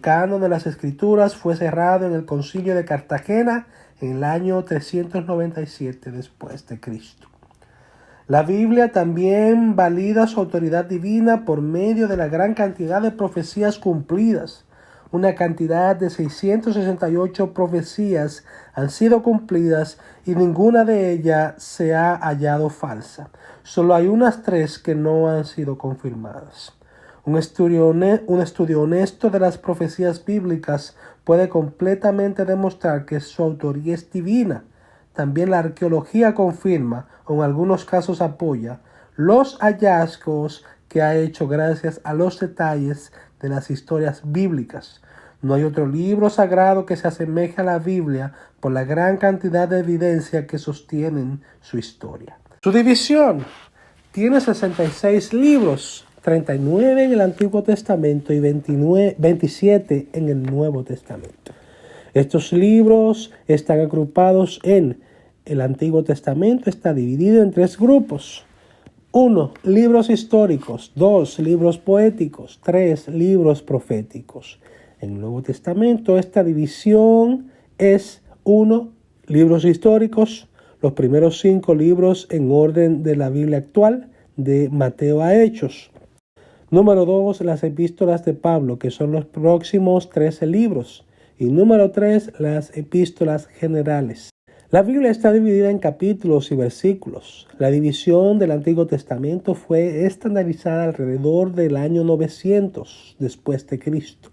El canon de las Escrituras fue cerrado en el Concilio de Cartagena en el año 397 después de Cristo. La Biblia también valida su autoridad divina por medio de la gran cantidad de profecías cumplidas. Una cantidad de 668 profecías han sido cumplidas y ninguna de ellas se ha hallado falsa. Solo hay unas 3 que no han sido confirmadas. Un estudio honesto de las profecías bíblicas puede completamente demostrar que su autoría es divina. También la arqueología confirma, o en algunos casos apoya, los hallazgos que ha hecho gracias a los detalles de las historias bíblicas. No hay otro libro sagrado que se asemeje a la Biblia por la gran cantidad de evidencia que sostienen su historia. Su división tiene 66 libros, 39 en el Antiguo Testamento y 27 en el Nuevo Testamento. Estos libros están agrupados en el Antiguo Testamento, está dividido en 3 grupos. 1. Libros históricos. 2. Libros poéticos. 3. Libros proféticos. En el Nuevo Testamento esta división es 1. Libros históricos, los primeros 5 libros en orden de la Biblia actual, de Mateo a Hechos. Número 2. Las epístolas de Pablo, que son los próximos 13 libros. Y número 3, las epístolas generales. La Biblia está dividida en capítulos y versículos. La división del Antiguo Testamento fue estandarizada alrededor del año 900 después de Cristo.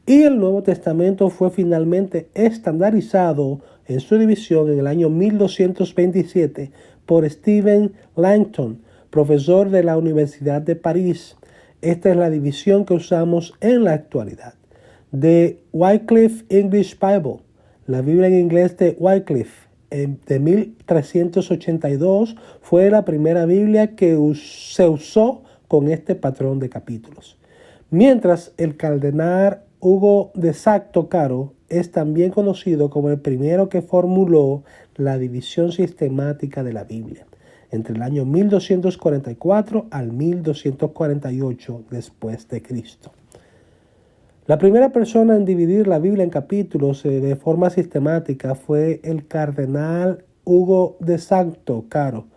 Y el Nuevo Testamento fue finalmente estandarizado en su división en el año 1227 por Stephen Langton, profesor de la Universidad de París. Esta es la división que usamos en la actualidad. The Wycliffe English Bible, la Biblia en inglés de Wycliffe, de 1382, fue la primera Biblia que se usó con este patrón de capítulos. Mientras el cardenal Hugo de Sacto Caro es también conocido como el primero que formuló la división sistemática de la Biblia, entre el año 1244 al 1248 después de Cristo. La primera persona en dividir la Biblia en capítulos de forma sistemática fue el cardenal Hugo de Sacto Caro.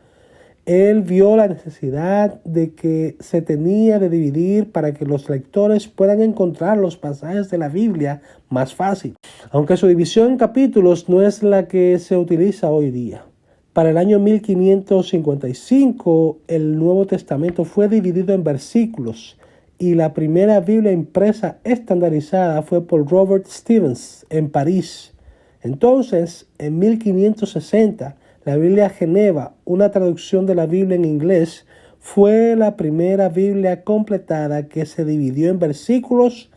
Él vio la necesidad de que se tenía de dividir para que los lectores puedan encontrar los pasajes de la Biblia más fácil, aunque su división en capítulos no es la que se utiliza hoy día. Para el año 1555, el Nuevo Testamento fue dividido en versículos, y la primera Biblia impresa estandarizada fue por Robert Stevens en París. Entonces, en 1560, la Biblia Geneva, una traducción de la Biblia en inglés, fue la primera Biblia completada que se dividió en versículos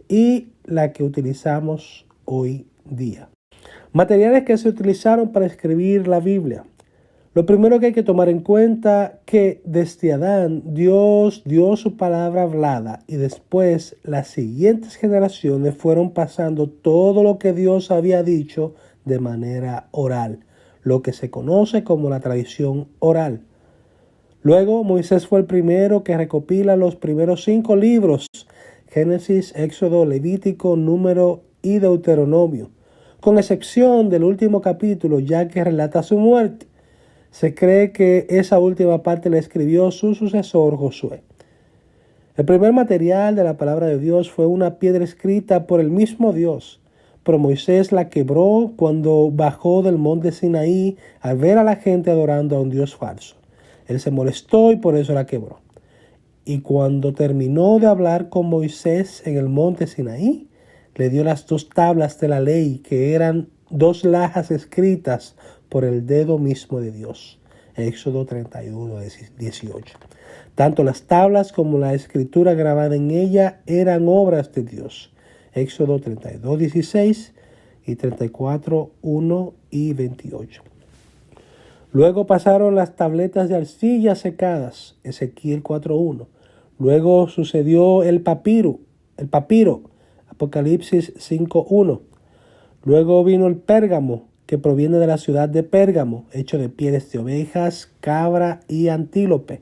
y la que utilizamos hoy día. Materiales que se utilizaron para escribir la Biblia. Lo primero que hay que tomar en cuenta que desde Adán Dios dio su palabra hablada y después las siguientes generaciones fueron pasando todo lo que Dios había dicho de manera oral, lo que se conoce como la tradición oral. Luego Moisés fue el primero que recopila los primeros 5 libros, Génesis, Éxodo, Levítico, Número y Deuteronomio, con excepción del último capítulo ya que relata su muerte. Se cree que esa última parte la escribió su sucesor Josué. El primer material de la palabra de Dios fue una piedra escrita por el mismo Dios, pero Moisés la quebró cuando bajó del monte Sinaí al ver a la gente adorando a un Dios falso. Él se molestó y por eso la quebró. Y cuando terminó de hablar con Moisés en el monte Sinaí, le dio las 2 tablas de la ley, que eran 2 lajas escritas por el dedo mismo de Dios. Éxodo 31, 18. Tanto las tablas como la escritura grabada en ella eran obras de Dios. Éxodo 32, 16 y 34, 1 y 28. Luego pasaron las tabletas de arcilla secadas. Ezequiel 4:1. Luego sucedió el papiro. Apocalipsis 5:1. Luego vino el pérgamo, que proviene de la ciudad de Pérgamo, hecho de pieles de ovejas, cabra y antílope.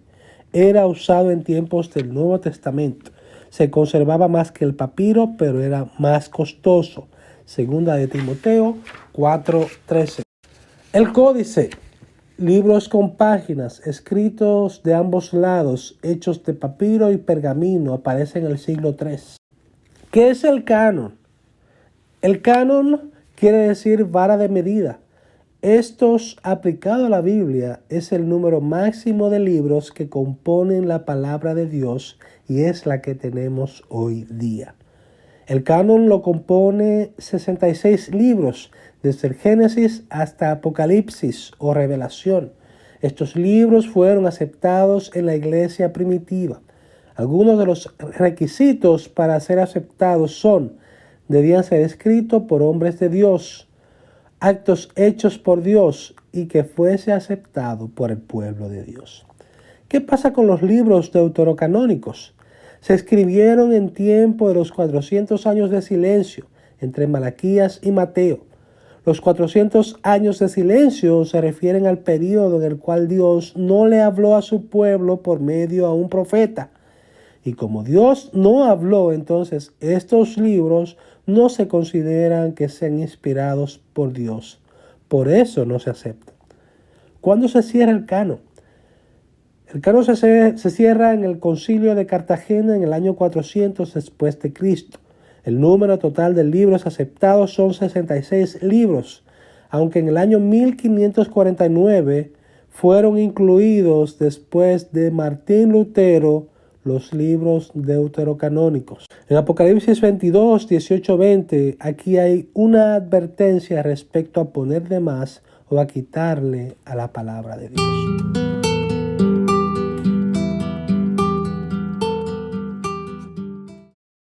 Era usado en tiempos del Nuevo Testamento. se conservaba más que el papiro, pero era más costoso. Segunda de Timoteo 4:13. El códice, libros con páginas, escritos de ambos lados, hechos de papiro y pergamino, aparece en el siglo III. ¿Qué es el canon? El canon quiere decir vara de medida. Estos, aplicado a la Biblia, es el número máximo de libros que componen la palabra de Dios y es la que tenemos hoy día. El canon lo compone 66 libros, desde el Génesis hasta Apocalipsis o Revelación. Estos libros fueron aceptados en la iglesia primitiva. Algunos de los requisitos para ser aceptados son: debían ser escritos por hombres de Dios, actos hechos por Dios y que fuese aceptado por el pueblo de Dios. ¿Qué pasa con los libros deuterocanónicos? Se escribieron en tiempo de los 400 años de silencio entre Malaquías y Mateo. Los 400 años de silencio se refieren al periodo en el cual Dios no le habló a su pueblo por medio a un profeta. Y como Dios no habló, entonces estos libros no se consideran que sean inspirados por Dios. Por eso no se aceptan. ¿Cuándo se cierra el canon? El canon se cierra en el Concilio de Cartagena en el año 400 después de Cristo. El número total de libros aceptados son 66 libros, aunque en el año 1549 fueron incluidos después de Martín Lutero los libros deuterocanónicos. En Apocalipsis 22, 18, 20, aquí hay una advertencia respecto a poner de más o a quitarle a la palabra de Dios.